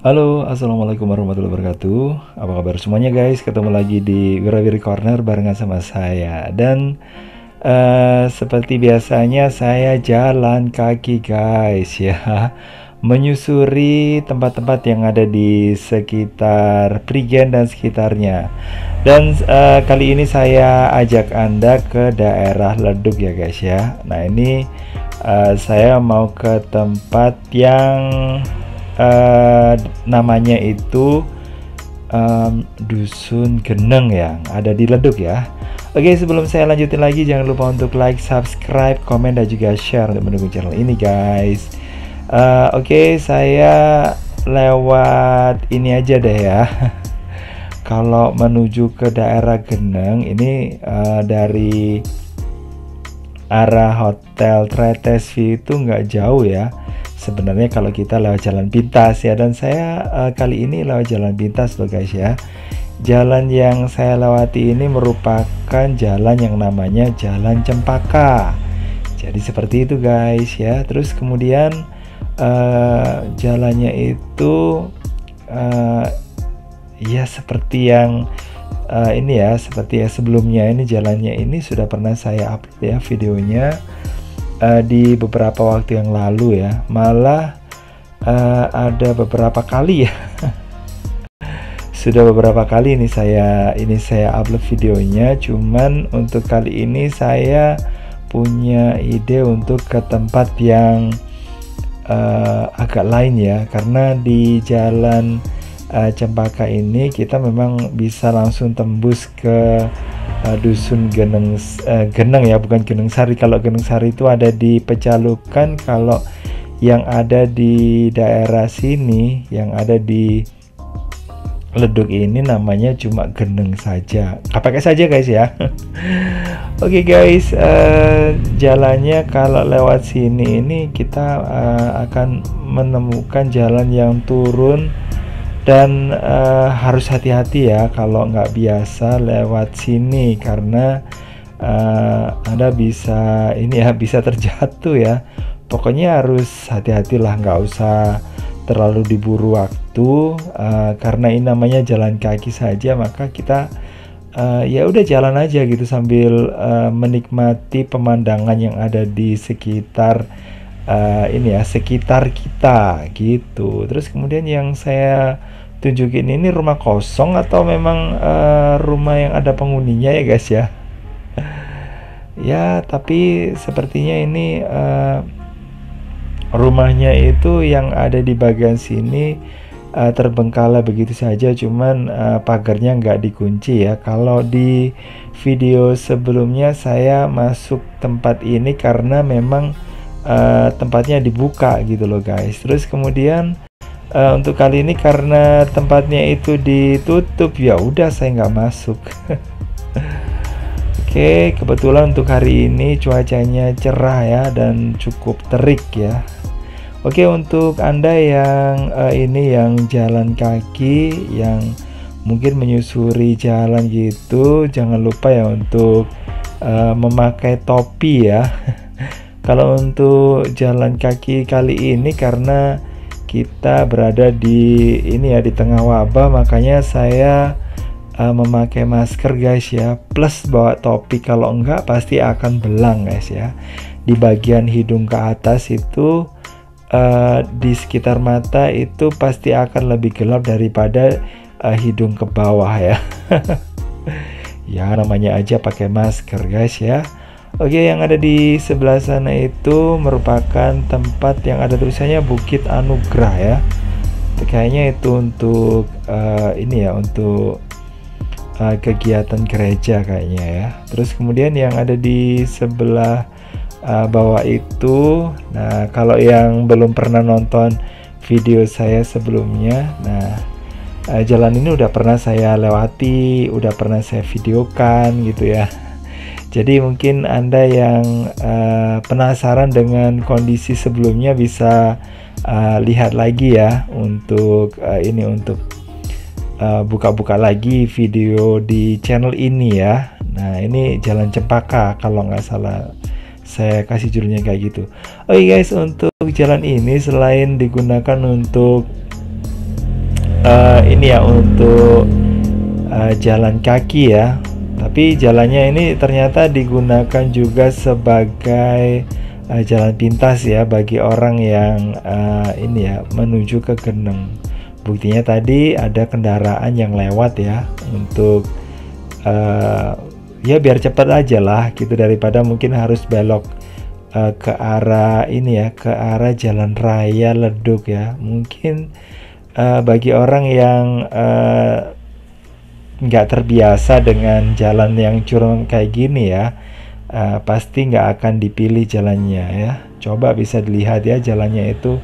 Halo, assalamualaikum warahmatullahi wabarakatuh. Apa kabar semuanya guys? Ketemu lagi di Wirawiri Corner barengan sama saya. Dan seperti biasanya saya jalan kaki guys ya, menyusuri tempat-tempat yang ada di sekitar Prigen dan sekitarnya. Dan kali ini saya ajak Anda ke daerah Leduk ya guys ya. Nah ini saya mau ke tempat yang namanya itu Dusun Geneng yang ada di Leduk ya. Oke, sebelum saya lanjutin lagi, jangan lupa untuk like, subscribe, komen, dan juga share untuk mendukung channel ini guys. Oke, saya lewat ini aja deh ya. Kalau menuju ke daerah Geneng ini dari arah Hotel Tretes View itu nggak jauh ya sebenarnya kalau kita lewat jalan pintas ya. Dan saya kali ini lewat jalan pintas loh guys ya. Jalan yang saya lewati ini merupakan jalan yang namanya Jalan Cempaka. Jadi seperti itu guys ya. Terus kemudian jalannya itu ya seperti yang ini ya, seperti ya sebelumnya. Ini jalannya ini sudah pernah saya upload ya videonya di beberapa waktu yang lalu ya. Malah ada beberapa kali ya. Sudah beberapa kali ini saya upload videonya. Cuman untuk kali ini saya punya ide untuk ke tempat yang agak lain ya, karena di jalan Cempaka ini kita memang bisa langsung tembus ke Dusun Geneng ya, bukan Geneng Sari. Kalau Geneng Sari itu ada di Pecalukan, kalau yang ada di daerah sini, yang ada di Leduk ini namanya cuma Geneng saja. Pakai saja guys ya. Oke guys, jalannya kalau lewat sini ini kita akan menemukan jalan yang turun. Dan harus hati-hati ya kalau nggak biasa lewat sini, karena Anda bisa ini ya, bisa terjatuh ya. Pokoknya harus hati-hatilah, nggak usah terlalu diburu waktu, karena ini namanya jalan kaki saja. Maka kita ya udah jalan aja gitu sambil menikmati pemandangan yang ada di sekitar ini ya, sekitar kita gitu. Terus kemudian yang saya tunjukin ini rumah kosong atau memang rumah yang ada penghuninya ya guys ya. Ya tapi sepertinya ini rumahnya itu yang ada di bagian sini terbengkalai begitu saja, cuman pagarnya nggak dikunci ya. Kalau di video sebelumnya saya masuk tempat ini karena memang tempatnya dibuka gitu loh guys. Terus kemudian untuk kali ini karena tempatnya itu ditutup, ya udah saya nggak masuk. Oke, kebetulan untuk hari ini cuacanya cerah ya dan cukup terik ya. Oke, untuk Anda yang ini yang jalan kaki, yang mungkin menyusuri jalan gitu, jangan lupa ya untuk memakai topi ya. Kalau untuk jalan kaki kali ini karena kita berada di ini ya, di tengah wabah, makanya saya memakai masker guys ya, plus bawa topi. Kalau enggak pasti akan belang guys ya. Di bagian hidung ke atas itu di sekitar mata itu pasti akan lebih gelap daripada hidung ke bawah ya. Ya namanya aja pakai masker guys ya. Oke, yang ada di sebelah sana itu merupakan tempat yang ada tulisannya Bukit Anugrah ya. Kayaknya itu untuk ini ya, untuk kegiatan gereja kayaknya ya. Terus kemudian yang ada di sebelah bawah itu, nah kalau yang belum pernah nonton video saya sebelumnya, nah jalan ini udah pernah saya lewati, udah pernah saya videokan gitu ya. Jadi mungkin Anda yang penasaran dengan kondisi sebelumnya bisa lihat lagi ya, untuk ini, untuk buka-buka lagi video di channel ini ya. Nah ini Jalan Cempaka kalau nggak salah saya kasih judulnya kayak gitu. Oke guys, untuk jalan ini selain digunakan untuk ini ya untuk jalan kaki ya. Tapi jalannya ini ternyata digunakan juga sebagai jalan pintas ya bagi orang yang ini ya menuju ke Geneng. Buktinya tadi ada kendaraan yang lewat ya untuk ya biar cepat aja lah gitu, daripada mungkin harus belok ke arah ini ya, ke arah jalan raya Leduk ya. Mungkin bagi orang yang nggak terbiasa dengan jalan yang curam kayak gini ya, pasti nggak akan dipilih jalannya ya. Coba bisa dilihat ya, jalannya itu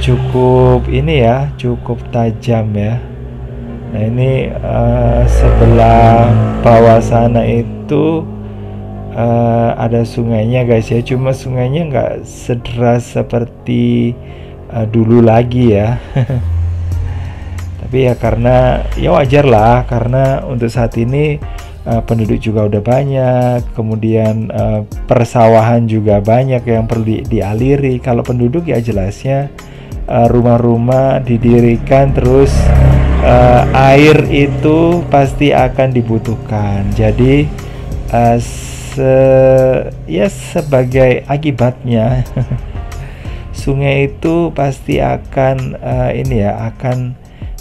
cukup ini ya, cukup tajam ya. Nah ini sebelah bawah sana itu ada sungainya guys ya, cuma sungainya nggak sederas seperti dulu lagi ya. Tapi ya karena ya wajar lah, karena untuk saat ini penduduk juga udah banyak, kemudian persawahan juga banyak yang perlu dialiri. Kalau penduduk ya jelasnya rumah-rumah didirikan, terus air itu pasti akan dibutuhkan. Jadi ya sebagai akibatnya sungai itu pasti akan ini ya, akan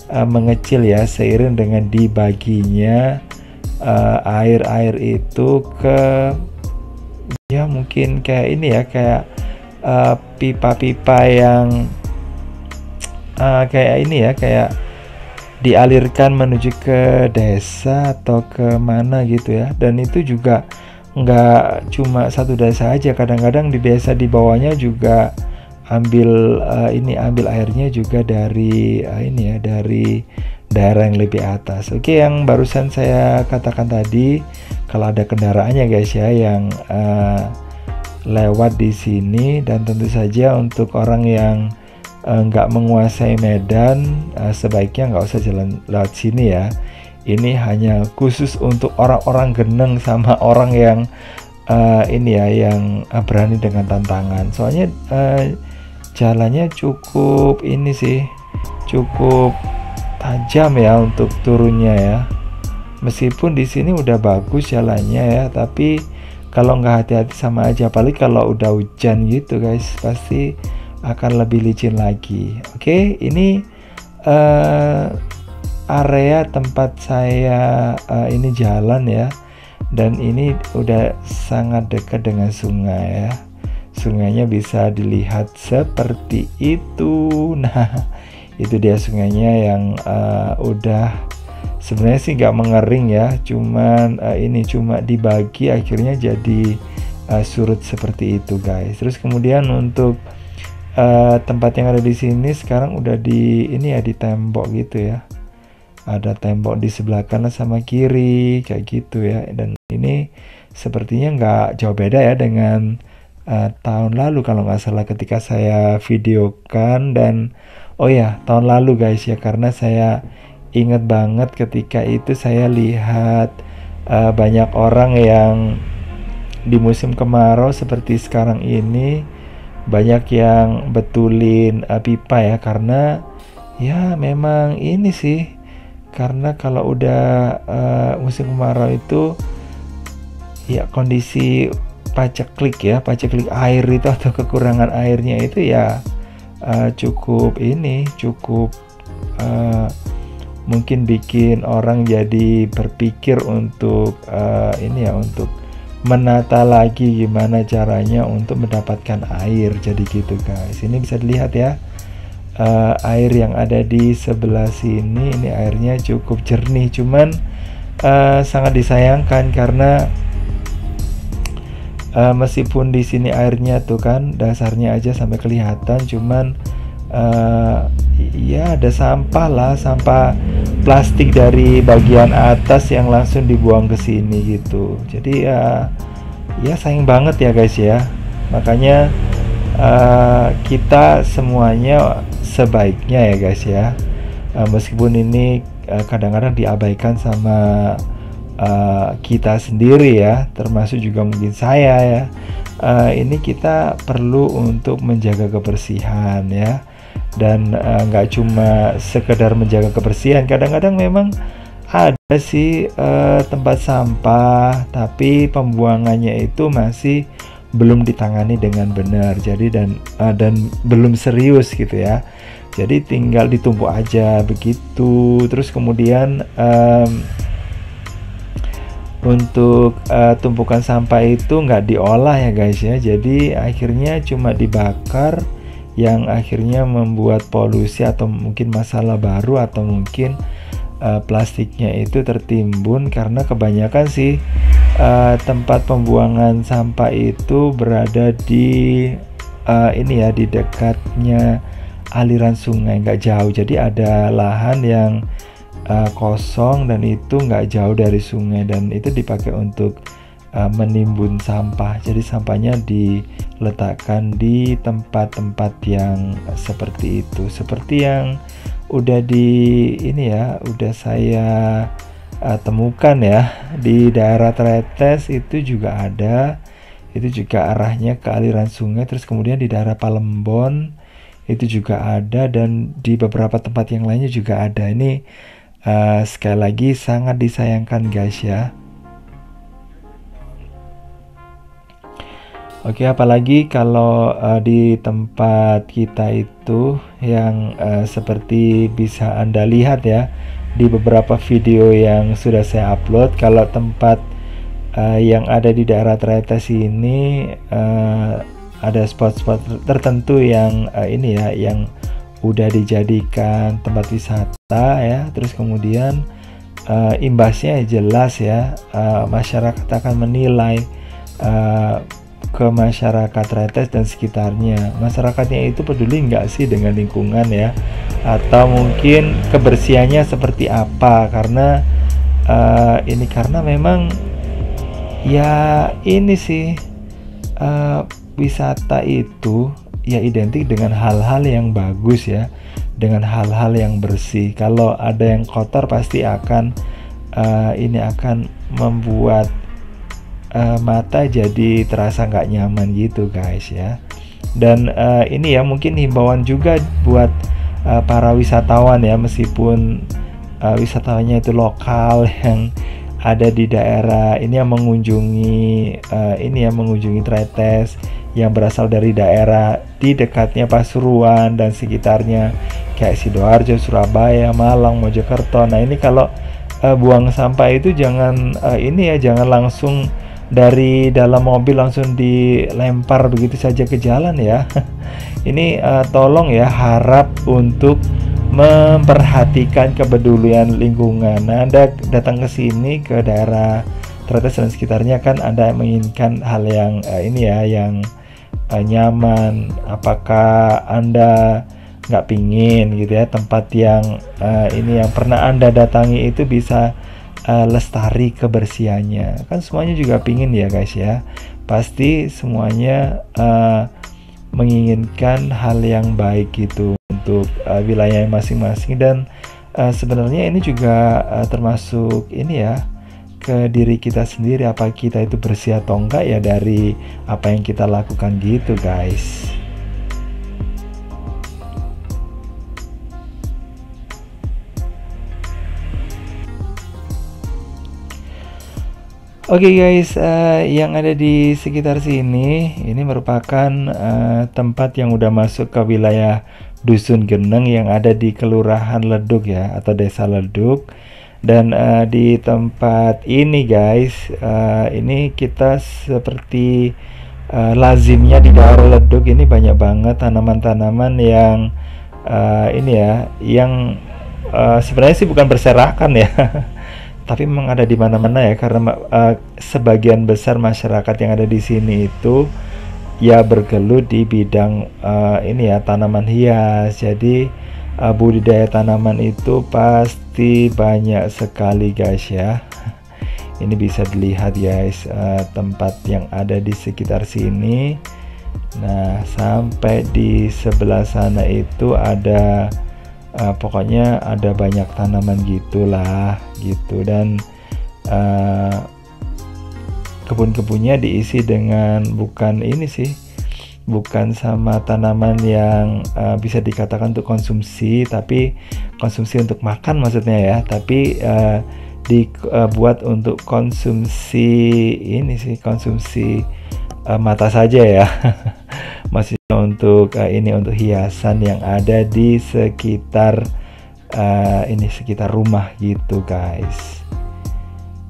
mengecil ya seiring dengan dibaginya air-air itu ke ya mungkin kayak ini ya, kayak pipa-pipa yang kayak ini ya, kayak dialirkan menuju ke desa atau ke mana gitu ya. Dan itu juga nggak cuma satu desa aja, kadang-kadang di desa di bawahnya juga ambil ambil airnya juga dari ini ya, dari daerah yang lebih atas. Oke, yang barusan saya katakan tadi, kalau ada kendaraannya guys ya yang lewat di sini, dan tentu saja untuk orang yang nggak menguasai Medan sebaiknya nggak usah jalan lewat sini ya. Ini hanya khusus untuk orang-orang Geneng sama orang yang ini ya, yang berani dengan tantangan. Soalnya jalannya cukup ini sih, cukup tajam ya untuk turunnya ya. Meskipun di sini udah bagus jalannya ya, tapi kalau nggak hati-hati sama aja, apalagi kalau udah hujan gitu guys, pasti akan lebih licin lagi. Oke, ini area tempat saya ini jalan ya, dan ini udah sangat dekat dengan sungai ya. Sungainya bisa dilihat seperti itu. Nah itu dia sungainya yang udah sebenarnya sih nggak mengering ya, cuman ini cuma dibagi akhirnya jadi surut seperti itu guys. Terus kemudian untuk tempat yang ada di sini sekarang udah di ini ya, di tembok gitu ya, ada tembok di sebelah kanan sama kiri kayak gitu ya. Dan ini sepertinya nggak jauh beda ya dengan tahun lalu kalau nggak salah ketika saya videokan. Dan oh ya, tahun lalu guys ya, karena saya ingat banget ketika itu saya lihat banyak orang yang di musim kemarau seperti sekarang ini banyak yang betulin pipa ya, karena ya memang ini sih, karena kalau udah musim kemarau itu ya kondisi paceklik air itu atau kekurangan airnya itu ya cukup mungkin bikin orang jadi berpikir untuk ini ya, untuk menata lagi gimana caranya untuk mendapatkan air. Jadi gitu guys, ini bisa dilihat ya, air yang ada di sebelah sini ini airnya cukup jernih, cuman sangat disayangkan karena meskipun di sini airnya tuh kan dasarnya aja sampai kelihatan, cuman ya ada sampah lah, sampah plastik dari bagian atas yang langsung dibuang ke sini gitu. Jadi ya sayang banget ya guys ya. Makanya kita semuanya sebaiknya ya guys ya, meskipun ini kadang-kadang diabaikan sama kita sendiri ya, termasuk juga mungkin saya ya, ini kita perlu untuk menjaga kebersihan ya. dan nggak cuma sekedar menjaga kebersihan. Kadang-kadang memang ada sih tempat sampah tapi pembuangannya itu masih belum ditangani dengan benar, jadi dan belum serius gitu ya, jadi tinggal ditumpuk aja begitu. Terus kemudian untuk tumpukan sampah itu nggak diolah ya guys ya, jadi akhirnya cuma dibakar, yang akhirnya membuat polusi atau mungkin masalah baru, atau mungkin plastiknya itu tertimbun karena kebanyakan sih tempat pembuangan sampah itu berada di ini ya, di dekatnya aliran sungai, nggak jauh, jadi ada lahan yang kosong dan itu nggak jauh dari sungai, dan itu dipakai untuk menimbun sampah. Jadi sampahnya diletakkan di tempat-tempat yang seperti itu, seperti yang udah udah saya temukan ya di daerah Tretes, itu juga ada, itu juga arahnya ke aliran sungai. Terus kemudian di daerah Palembon itu juga ada, dan di beberapa tempat yang lainnya juga ada. Ini sekali lagi sangat disayangkan guys ya. Oke, apalagi kalau di tempat kita itu yang seperti bisa Anda lihat ya di beberapa video yang sudah saya upload, kalau tempat yang ada di daerah Tretes ini ada spot-spot tertentu yang ini ya, yang udah dijadikan tempat wisata ya. Terus kemudian imbasnya jelas ya, masyarakat akan menilai ke masyarakat Tretes dan sekitarnya, masyarakatnya itu peduli nggak sih dengan lingkungan ya, atau mungkin kebersihannya seperti apa, karena karena memang ya ini sih wisata itu ya identik dengan hal-hal yang bagus ya, dengan hal-hal yang bersih. Kalau ada yang kotor pasti akan akan membuat mata jadi terasa nggak nyaman gitu guys ya. Dan ini ya mungkin himbauan juga buat para wisatawan ya, meskipun wisatawannya itu lokal yang ada di daerah ini, yang mengunjungi mengunjungi Tretes, yang berasal dari daerah di dekatnya Pasuruan dan sekitarnya kayak Sidoarjo, Surabaya, Malang, Mojokerto. Nah ini kalau buang sampah itu jangan jangan langsung dari dalam mobil langsung dilempar begitu saja ke jalan ya. Ini tolong ya, harap untuk memperhatikan kepedulian lingkungan. Nah, Anda datang ke sini ke daerah Tretes dan sekitarnya kan Anda menginginkan hal yang yang nyaman. Apakah Anda nggak pingin gitu ya tempat yang yang pernah Anda datangi itu bisa lestari kebersihannya? Kan semuanya juga pingin ya guys ya, pasti semuanya menginginkan hal yang baik gitu untuk wilayah masing-masing. Dan sebenarnya ini juga termasuk ke diri kita sendiri, apa kita itu bersih atau enggak ya dari apa yang kita lakukan gitu guys. Oke guys, yang ada di sekitar sini ini merupakan tempat yang udah masuk ke wilayah Dusun Geneng yang ada di Kelurahan Leduk ya, atau Desa Leduk. Dan di tempat ini guys, ini kita seperti lazimnya di daerah Leduk ini banyak banget tanaman-tanaman yang yang sebenarnya sih bukan berserakan ya. Tapi memang ada di mana-mana ya, karena sebagian besar masyarakat yang ada di sini itu ya bergelut di bidang tanaman hias. Jadi budidaya tanaman itu pasti banyak sekali guys ya. Ini bisa dilihat guys, tempat yang ada di sekitar sini. Nah, sampai di sebelah sana itu ada pokoknya ada banyak tanaman gitulah gitu. Dan kebun-kebunnya diisi dengan bukan bukan sama tanaman yang bisa dikatakan untuk konsumsi, tapi konsumsi untuk makan maksudnya ya, tapi dibuat untuk konsumsi ini sih, konsumsi mata saja ya. Maksudnya untuk ini untuk hiasan yang ada di sekitar ini sekitar rumah gitu guys.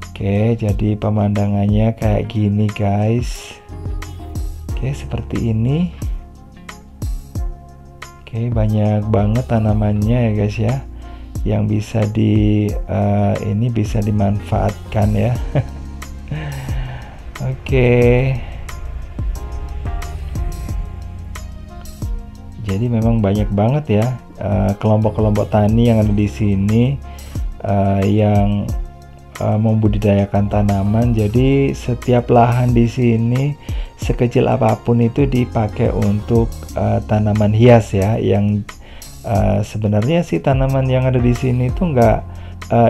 Oke, jadi pemandangannya kayak gini guys. Oke, seperti ini. Oke, banyak banget tanamannya ya guys ya, yang bisa ini bisa dimanfaatkan ya. Oke. Jadi memang banyak banget ya kelompok-kelompok tani yang ada di sini yang membudidayakan tanaman. Jadi setiap lahan di sini sekecil apapun itu dipakai untuk tanaman hias ya. Yang sebenarnya sih tanaman yang ada di sini itu enggak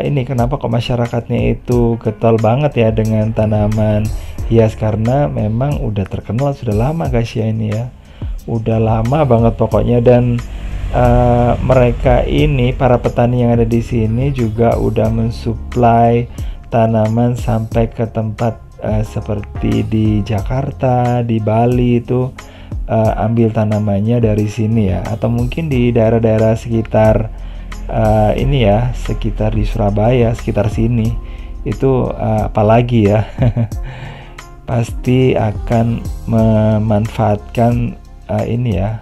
ini kenapa kok masyarakatnya itu getol banget ya dengan tanaman hias, karena memang udah terkenal sudah lama guys ya ini ya. Udah lama banget pokoknya, dan mereka ini para petani yang ada di sini juga udah mensuplai tanaman sampai ke tempat seperti di Jakarta, di Bali itu ambil tanamannya dari sini ya, atau mungkin di daerah-daerah sekitar ini ya, sekitar di Surabaya, sekitar sini itu apalagi ya. Pasti akan memanfaatkan ini ya,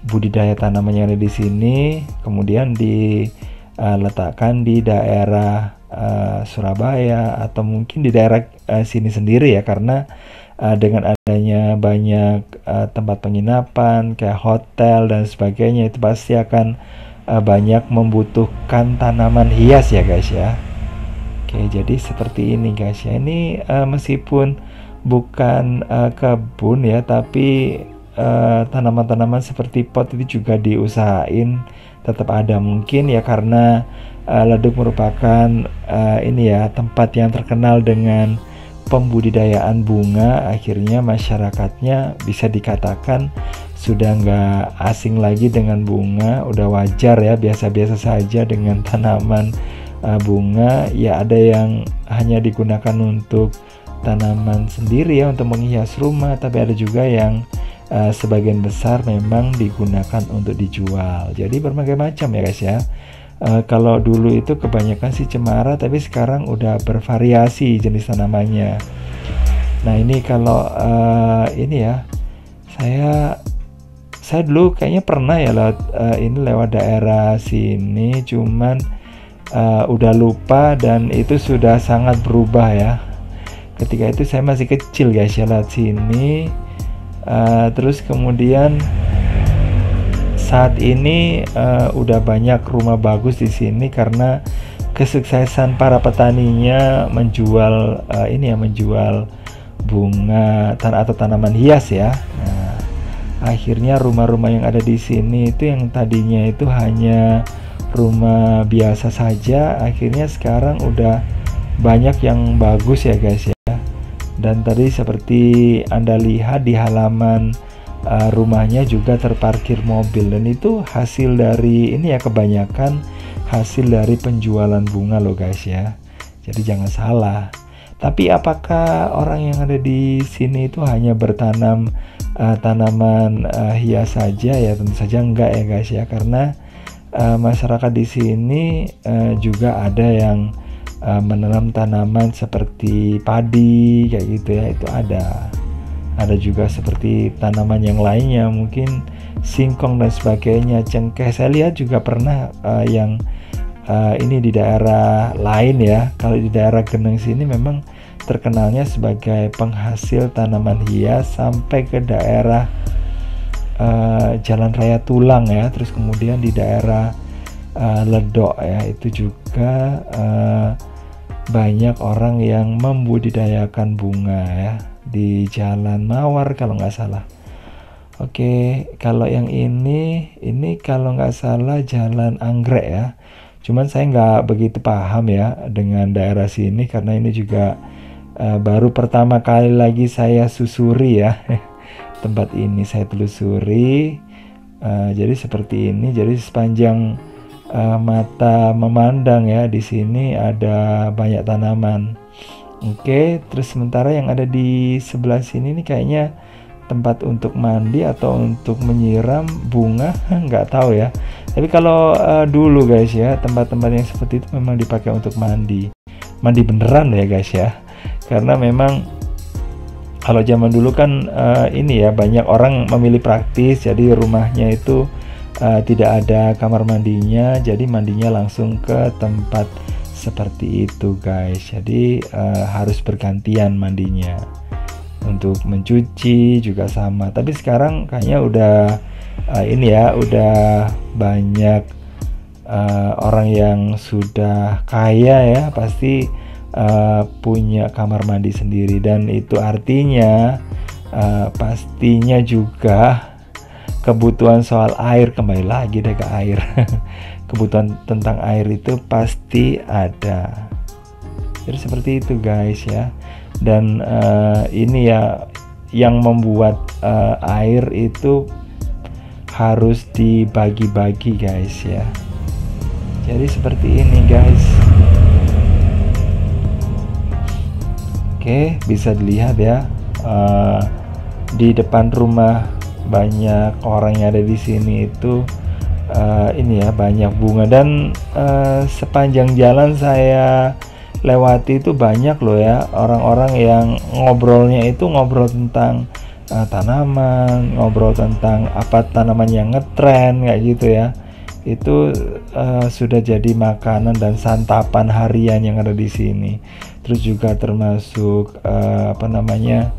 budidaya tanaman yang ada di sini, kemudian diletakkan di daerah Surabaya atau mungkin di daerah sini sendiri ya, karena dengan adanya banyak tempat penginapan kayak hotel dan sebagainya, itu pasti akan banyak membutuhkan tanaman hias ya guys ya. Oke, jadi seperti ini guys ya. Ini meskipun bukan kebun ya, tapi tanaman-tanaman seperti pot itu juga diusahain tetap ada mungkin ya, karena Leduk merupakan ini ya, tempat yang terkenal dengan pembudidayaan bunga. Akhirnya masyarakatnya bisa dikatakan sudah nggak asing lagi dengan bunga, udah wajar ya, biasa-biasa saja dengan tanaman bunga ya. Ada yang hanya digunakan untuk tanaman sendiri ya, untuk menghias rumah, tapi ada juga yang sebagian besar memang digunakan untuk dijual. Jadi berbagai macam ya guys ya. Kalau dulu itu kebanyakan sih cemara, tapi sekarang udah bervariasi jenis tanamannya. Nah ini kalau ini ya, saya dulu kayaknya pernah ya lewat daerah sini, cuman udah lupa, dan itu sudah sangat berubah ya. Ketika itu saya masih kecil guys ya, lewat sini. Terus kemudian saat ini udah banyak rumah bagus di sini karena kesuksesan para petaninya menjual ini ya, menjual bunga atau tanaman hias ya. Nah, akhirnya rumah-rumah yang ada di sini itu yang tadinya itu hanya rumah biasa saja, akhirnya sekarang udah banyak yang bagus ya guys ya. Dan tadi seperti Anda lihat di halaman rumahnya juga terparkir mobil, dan itu hasil dari ini ya, kebanyakan hasil dari penjualan bunga loh guys ya. Jadi jangan salah. Tapi apakah orang yang ada di sini itu hanya bertanam tanaman hias saja ya? Tentu saja enggak ya guys ya, karena masyarakat di sini juga ada yang menanam tanaman seperti padi kayak gitu ya, itu ada juga seperti tanaman yang lainnya, mungkin singkong dan sebagainya, cengkeh. Saya lihat juga pernah yang ini di daerah lain ya. Kalau di daerah Geneng sini memang terkenalnya sebagai penghasil tanaman hias sampai ke daerah Jalan Raya Tulang ya, terus kemudian di daerah Ledok ya, itu juga banyak orang yang membudidayakan bunga ya, di Jalan Mawar kalau nggak salah. Oke, kalau yang ini kalau nggak salah Jalan Anggrek ya. Cuman saya nggak begitu paham ya dengan daerah sini, karena ini juga baru pertama kali lagi saya susuri ya. tempat ini saya telusuri. Jadi seperti ini. Jadi sepanjang mata memandang ya, di sini ada banyak tanaman. Oke, terus sementara yang ada di sebelah sini nih kayaknya tempat untuk mandi atau untuk menyiram bunga, nggak tahu ya. Tapi kalau dulu guys ya, tempat-tempat yang seperti itu memang dipakai untuk mandi beneran ya guys ya. Karena memang kalau zaman dulu kan ini ya, banyak orang memilih praktis, jadi rumahnya itu tidak ada kamar mandinya, jadi mandinya langsung ke tempat seperti itu guys. Jadi harus bergantian mandinya. Untuk mencuci juga sama. Tapi sekarang kayaknya udah ini ya, udah banyak orang yang sudah kaya ya, pasti punya kamar mandi sendiri, dan itu artinya pastinya juga kebutuhan soal air, kembali lagi deh ke air. Kebutuhan tentang air itu pasti ada. Jadi seperti itu guys ya. Dan ini ya yang membuat air itu harus dibagi-bagi guys ya. Jadi seperti ini guys. Oke, bisa dilihat ya, di depan rumah banyak orang yang ada di sini itu ini ya, banyak bunga. Dan sepanjang jalan saya lewati itu banyak loh ya, orang-orang yang ngobrolnya itu ngobrol tentang tanaman, ngobrol tentang apa tanaman yang ngetren kayak gitu ya. Itu sudah jadi makanan dan santapan harian yang ada di sini. Terus juga termasuk apa namanya,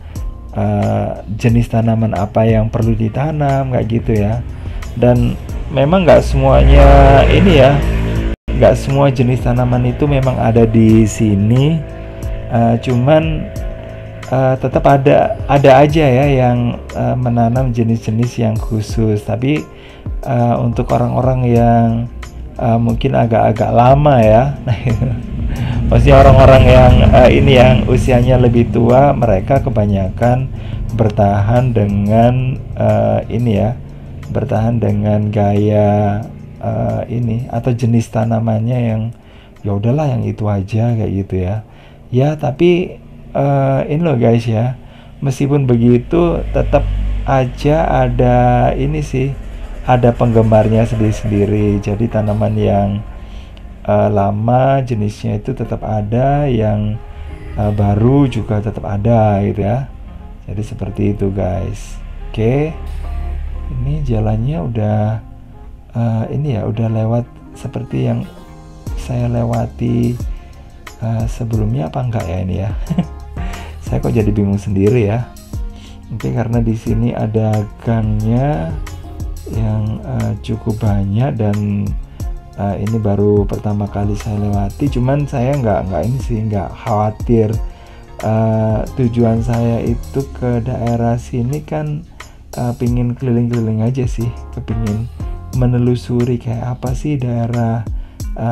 jenis tanaman apa yang perlu ditanam kayak gitu ya. Dan memang nggak semuanya ini ya, nggak semua jenis tanaman itu memang ada di sini, cuman tetap ada aja ya yang menanam jenis-jenis yang khusus. Tapi untuk orang-orang yang mungkin agak-agak lama ya, maksudnya orang-orang yang ini yang usianya lebih tua, mereka kebanyakan bertahan dengan ini ya, bertahan dengan gaya ini atau jenis tanamannya yang ya udahlah yang itu aja kayak gitu ya. Ya tapi ini loh guys ya, meskipun begitu tetap aja ada ini sih, ada penggemarnya sendiri-sendiri. Jadi tanaman yang lama jenisnya itu tetap ada, yang baru juga tetap ada gitu ya. Jadi seperti itu guys. Oke, ini jalannya udah ini ya, udah lewat seperti yang saya lewati sebelumnya apa enggak ya ini ya. Saya kok jadi bingung sendiri ya. Mungkin karena di sini ada gangnya yang cukup banyak, dan ini baru pertama kali saya lewati. Cuman saya nggak ini sih, nggak khawatir. Tujuan saya itu ke daerah sini kan pingin keliling-keliling aja sih, kepingin menelusuri kayak apa sih daerah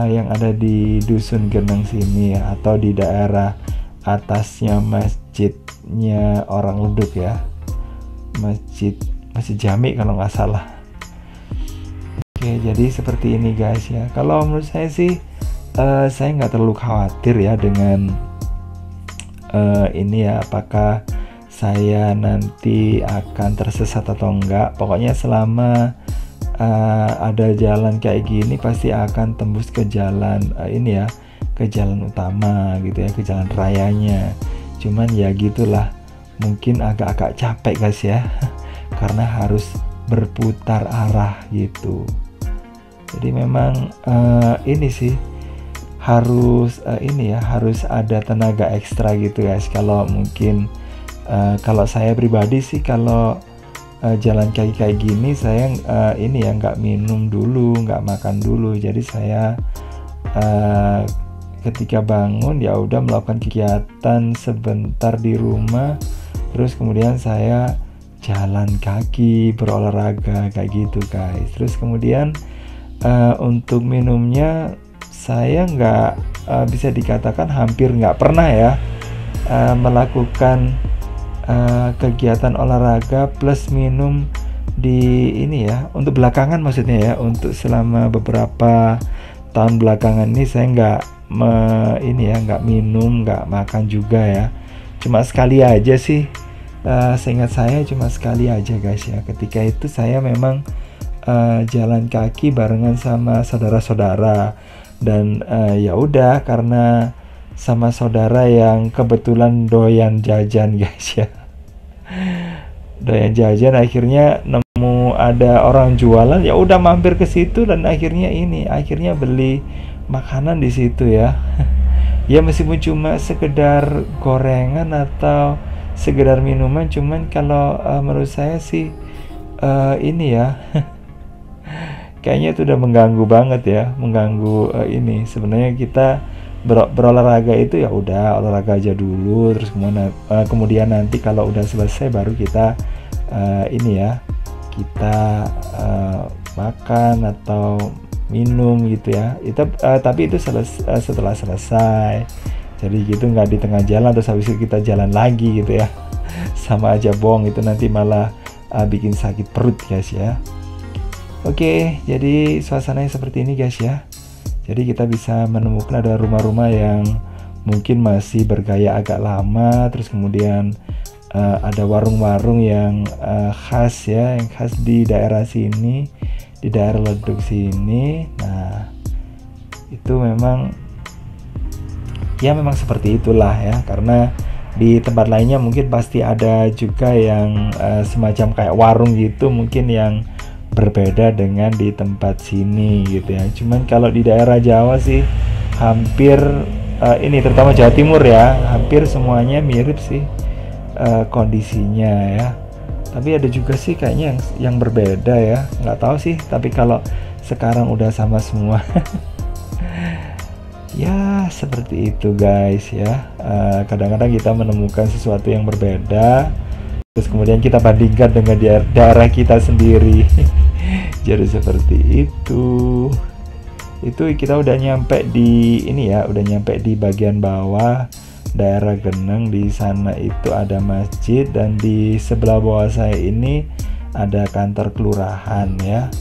yang ada di Dusun Geneng sini ya, atau di daerah atasnya masjidnya orang Leduk ya, masjid Jami kalau nggak salah. Oke, jadi seperti ini guys ya. Kalau menurut saya sih saya nggak terlalu khawatir ya dengan ini ya, apakah saya nanti akan tersesat atau enggak. Pokoknya selama ada jalan kayak gini pasti akan tembus ke jalan ini ya, ke jalan utama gitu ya, ke jalan rayanya. Cuman ya gitulah, mungkin agak-agak capek guys ya karena harus berputar arah gitu. Jadi memang ini sih harus ini ya, harus ada tenaga ekstra gitu guys. Kalau mungkin kalau saya pribadi sih, kalau jalan kaki kayak gini saya ini ya, nggak minum dulu, nggak makan dulu. Jadi saya ketika bangun ya udah melakukan kegiatan sebentar di rumah, terus kemudian saya jalan kaki, berolahraga kayak gitu guys. Terus kemudian untuk minumnya saya nggak bisa dikatakan hampir nggak pernah ya melakukan kegiatan olahraga plus minum di ini ya, untuk belakangan maksudnya ya, untuk selama beberapa tahun belakangan ini saya nggak minum, nggak makan juga ya, cuma sekali aja sih. Seingat saya cuma sekali aja guys ya, ketika itu saya memang jalan kaki barengan sama saudara-saudara, dan ya udah, karena sama saudara yang kebetulan doyan jajan guys ya, doyan jajan, akhirnya nemu ada orang jualan, ya udah mampir ke situ, dan akhirnya beli makanan di situ ya. Ya meskipun cuma sekedar gorengan atau sekedar minuman, cuman kalau menurut saya sih ini ya kayaknya itu udah mengganggu banget ya, mengganggu ini. Sebenarnya kita berolahraga itu ya udah olahraga aja dulu, terus kemudian nanti kalau udah selesai baru kita ini ya, kita makan atau minum gitu ya. Tapi itu setelah selesai. Jadi gitu, nggak di tengah jalan terus habis itu kita jalan lagi gitu ya. Sama aja bohong, itu nanti malah bikin sakit perut guys ya. Oke, jadi suasananya seperti ini guys ya. Jadi kita bisa menemukan ada rumah-rumah yang mungkin masih bergaya agak lama, terus kemudian ada warung-warung yang khas ya, yang khas di daerah sini, di daerah Leduk sini. Nah, itu memang seperti itulah ya, karena di tempat lainnya mungkin pasti ada juga yang semacam kayak warung gitu, mungkin yang berbeda dengan di tempat sini gitu ya. Cuman kalau di daerah Jawa sih hampir ini terutama Jawa Timur ya, hampir semuanya mirip sih kondisinya ya. Tapi ada juga sih kayaknya yang berbeda ya, nggak tahu sih. Tapi kalau sekarang udah sama semua. Ya seperti itu guys ya. Kadang-kadang kita menemukan sesuatu yang berbeda, terus kemudian kita bandingkan dengan daerah kita sendiri. Jadi seperti itu. Itu kita udah nyampe di ini ya, udah nyampe di bagian bawah daerah Geneng. Di sana itu ada masjid, dan di sebelah bawah saya ini ada kantor kelurahan ya.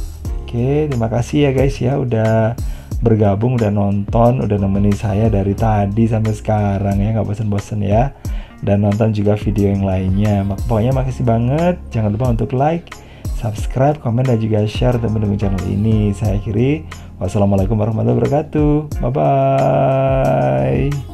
Oke, terima kasih ya guys ya, udah bergabung, udah nonton, udah nemenin saya dari tadi sampai sekarang ya, nggak bosen-bosen ya, dan nonton juga video yang lainnya. Pokoknya makasih banget. Jangan lupa untuk like, subscribe, komen, dan juga share untuk mendukung channel ini. Saya akhiri, wassalamualaikum warahmatullahi wabarakatuh. Bye bye.